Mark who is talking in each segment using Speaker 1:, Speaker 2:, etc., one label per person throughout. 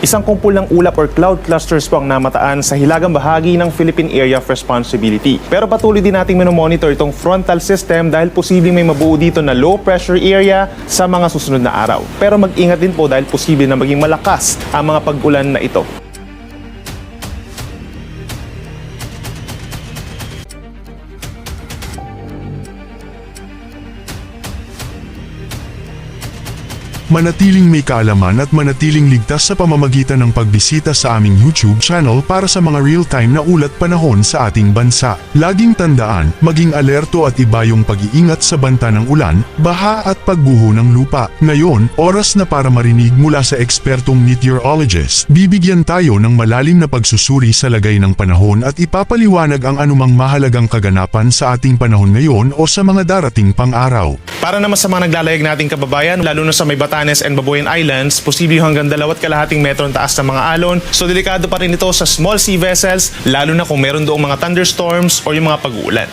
Speaker 1: Isang kumpul ng ulap or cloud clusters po ang namataan sa hilagang bahagi ng Philippine Area of Responsibility. Pero patuloy din nating minomonitor itong frontal system dahil posibleng may mabuo dito na low pressure area sa mga susunod na araw. Pero mag-ingat din po dahil posible na maging malakas ang mga pag-ulan na ito.
Speaker 2: Manatiling may kaalaman at manatiling ligtas sa pamamagitan ng pagbisita sa aming YouTube channel para sa mga real-time na ulat panahon sa ating bansa. Laging tandaan, maging alerto at iba yung pag-iingat sa banta ng ulan, baha at pagguho ng lupa. Ngayon, oras na para marinig mula sa ekspertong meteorologist. Bibigyan tayo ng malalim na pagsusuri sa lagay ng panahon at ipapaliwanag ang anumang mahalagang kaganapan sa ating panahon ngayon o sa mga darating pang araw.
Speaker 1: Para naman sa mga naglalayag nating kababayan, lalo na sa may Batanes and Babuyan Islands, posible hanggang 2.5 metro ang taas ng mga alon. So delikado pa rin ito sa small sea vessels, lalo na kung meron doong mga thunderstorms o yung mga pag-uulan.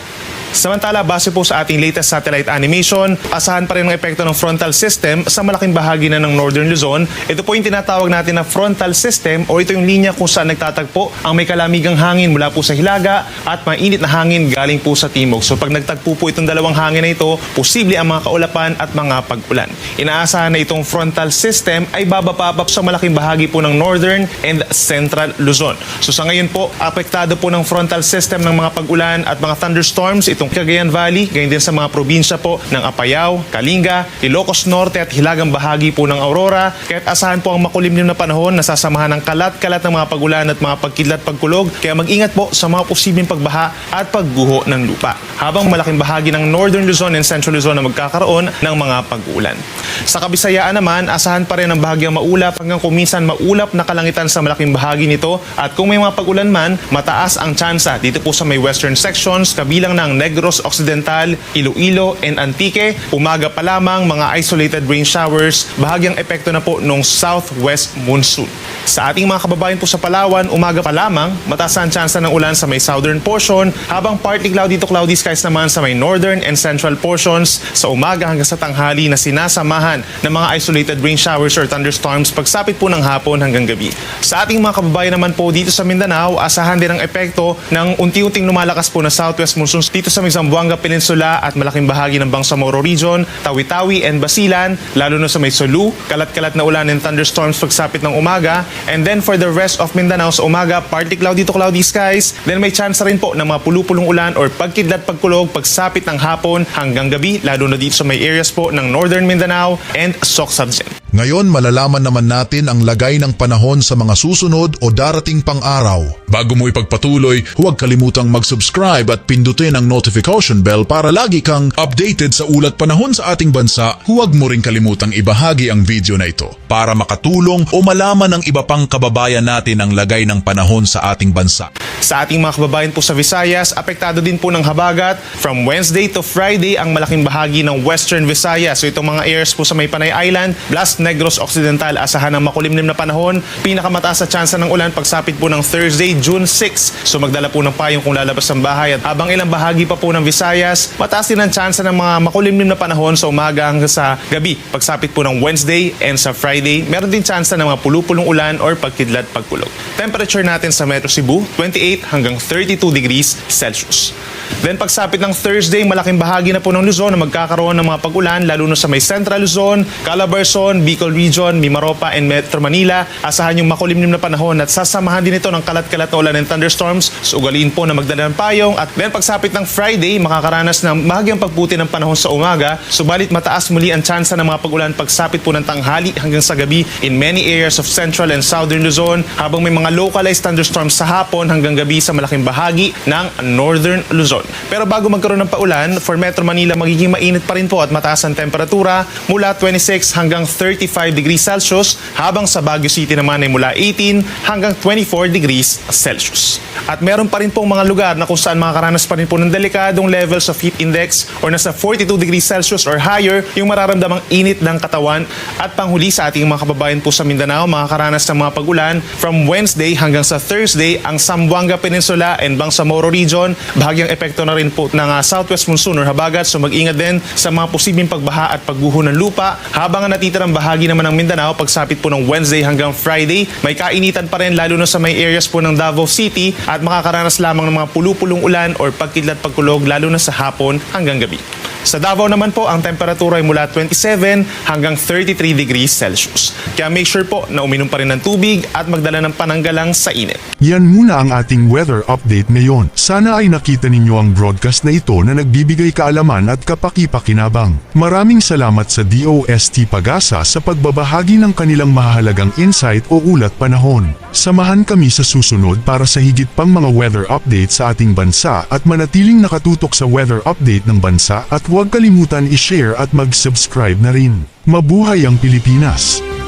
Speaker 1: Samantala, base po sa ating latest satellite animation, asahan pa rin ang epekto ng frontal system sa malaking bahagi na ng Northern Luzon. Ito po yung tinatawag natin na frontal system o ito yung linya kung saan nagtatagpo ang may kalamigang hangin mula po sa hilaga at mainit na hangin galing po sa timog. So pag nagtagpo po itong dalawang hangin na ito, posible ang mga kaulapan at mga pag-ulan. Inaasahan na itong frontal system ay babababa sa malaking bahagi po ng Northern and Central Luzon. So sa ngayon po, apektado po ng frontal system ng mga pag-ulan at mga thunderstorms itong Cagayan Valley, ganyan din sa mga probinsya po ng Apayao, Kalinga, Ilocos Norte at hilagang bahagi po ng Aurora. Kaya't asahan po ang makulimlim na panahon na sasamahan ng kalat-kalat ng mga pag-ulan at mga pagkidlat pagkulog. Kaya mag-ingat po sa mga posibleng pagbaha at pagguho ng lupa. Habang malaking bahagi ng Northern Luzon and Central Luzon na magkakaroon ng mga pag-ulan. Sa Kabisayaan naman, asahan pa rin ang bahagyang maulap hanggang kuminsan maulap na kalangitan sa malaking bahagi nito. At kung may mga pag-ulan man, mataas ang tsansa dito po sa may western sections, kabilang ng Negros Occidental, Iloilo, and Antique. Umaga pa lamang mga isolated rain showers, bahagyang epekto na po ng southwest monsoon. Sa ating mga kababayan po sa Palawan, umaga pa lamang, mataas ang tsansa ng ulan sa may southern portion, habang partly cloudy to cloudy skies naman sa may northern and central portions sa umaga hanggang sa tanghali na sinasamahan ng mga isolated rain showers or thunderstorms pagsapit po ng hapon hanggang gabi. Sa ating mga kababayan naman po dito sa Mindanao, asahan din ang epekto ng unti-unting lumalakas po na southwest monsoon dito sa may Zamboanga Peninsula at malaking bahagi ng Bangsamoro Region, Tawi-Tawi and Basilan, lalo na sa may Sulu, kalat-kalat na ulan and thunderstorms pagsapit ng umaga. And then for the rest of Mindanao sa umaga, partly cloudy to cloudy skies. Then may chance rin po ng mga pulu-pulong ulan or pagkidlat pagkulog pagsapit ng hapon hanggang gabi, lalo na dito sa may areas po ng Northern Mindanao and Soc-Sabjen.
Speaker 3: Ngayon malalaman naman natin ang lagay ng panahon sa mga susunod o darating pang araw. Bago mo ipagpatuloy, huwag kalimutang mag-subscribe at pindutin ang notification bell para lagi kang updated sa ulat panahon sa ating bansa. Huwag mo rin kalimutang ibahagi ang video na ito para makatulong o malaman ng iba pang kababayan natin ang lagay ng panahon sa ating bansa.
Speaker 1: Sa ating mga kababayan po sa Visayas, apektado din po ng habagat. From Wednesday to Friday, ang malaking bahagi ng Western Visayas. So itong mga areas po sa may Panay Island, plus Negros Occidental, asahan ng makulimlim na panahon. Pinakamataas sa tsansa ng ulan pagsapit po ng Thursday, June 6. So magdala po ng payong kung lalabas ng bahay. At habang ilang bahagi pa po ng Visayas, mataas din ang tsansa ng mga makulimlim na panahon sa umaga hanggang sa gabi. Pagsapit po ng Wednesday and sa Friday, meron din tsansa ng mga pulu-pulong ulan or pagkidlat pagkulog. Temperature natin sa Metro Cebu, 28 hanggang 32 degrees Celsius. Then pagsapit ng Thursday, malaking bahagi na po ng Luzon na magkakaroon ng mga pag-ulan, lalo na sa may Central Luzon, Calabarzon, Bicol Region, Mimaropa, and Metro Manila. Asahan yung makulimlim na panahon at sasamahan din ito ng kalat-kalat na ulan and thunderstorms. So ugaliin po na magdala ng payong. At then pagsapit ng Friday, makakaranas ng bahagyang pagputi ng panahon sa umaga. Subalit mataas muli ang tsansa ng mga pag-ulan pagsapit po ng tanghali hanggang sa gabi in many areas of Central and Southern Luzon, habang may mga localized thunderstorms sa hapon hanggang gabi sa malaking bahagi ng Northern Luzon. Pero bago magkaroon ng paulan, for Metro Manila magiging mainit pa rin po at mataas ang temperatura mula 26 hanggang 35 degrees Celsius, habang sa Baguio City naman ay mula 18 hanggang 24 degrees Celsius. At meron pa rin pong mga lugar na kung saan makakaranas pa rin po ng delikadong levels of heat index or nasa 42 degrees Celsius or higher yung mararamdamang init ng katawan. At panghuli sa ating mga kababayan po sa Mindanao, makakaranas ng mga pag-ulan from Wednesday hanggang sa Thursday ang Zamboanga Peninsula and Bangsamoro Region. Bahagyang epekto na rin po ng southwest monsoon or habagat, so mag-ingat din sa mga posibleng pagbaha at pagguho ng lupa, habang ang natitirang bahagi bahagi naman ng Mindanao, pagsapit po ng Wednesday hanggang Friday, may kainitan pa rin lalo na sa may areas po ng Davao City at makakaranas lamang ng mga pulu-pulong ulan or pagkidlat pagkulog lalo na sa hapon hanggang gabi. Sa Davao naman po, ang temperatura ay mula 27 hanggang 33 degrees Celsius. Kaya make sure po na uminom pa rin ng tubig at magdala ng pananggalang sa init.
Speaker 2: Yan muna ang ating weather update ngayon. Sana ay nakita ninyo ang broadcast na ito na nagbibigay kaalaman at kapaki-pakinabang. Maraming salamat sa DOST Pag-asa sa pagbabahagi ng kanilang mahalagang insight o ulat panahon. Samahan kami sa susunod para sa higit pang mga weather update sa ating bansa at manatiling nakatutok sa weather update ng bansa at huwag kalimutan i-share at mag-subscribe na rin. Mabuhay ang Pilipinas!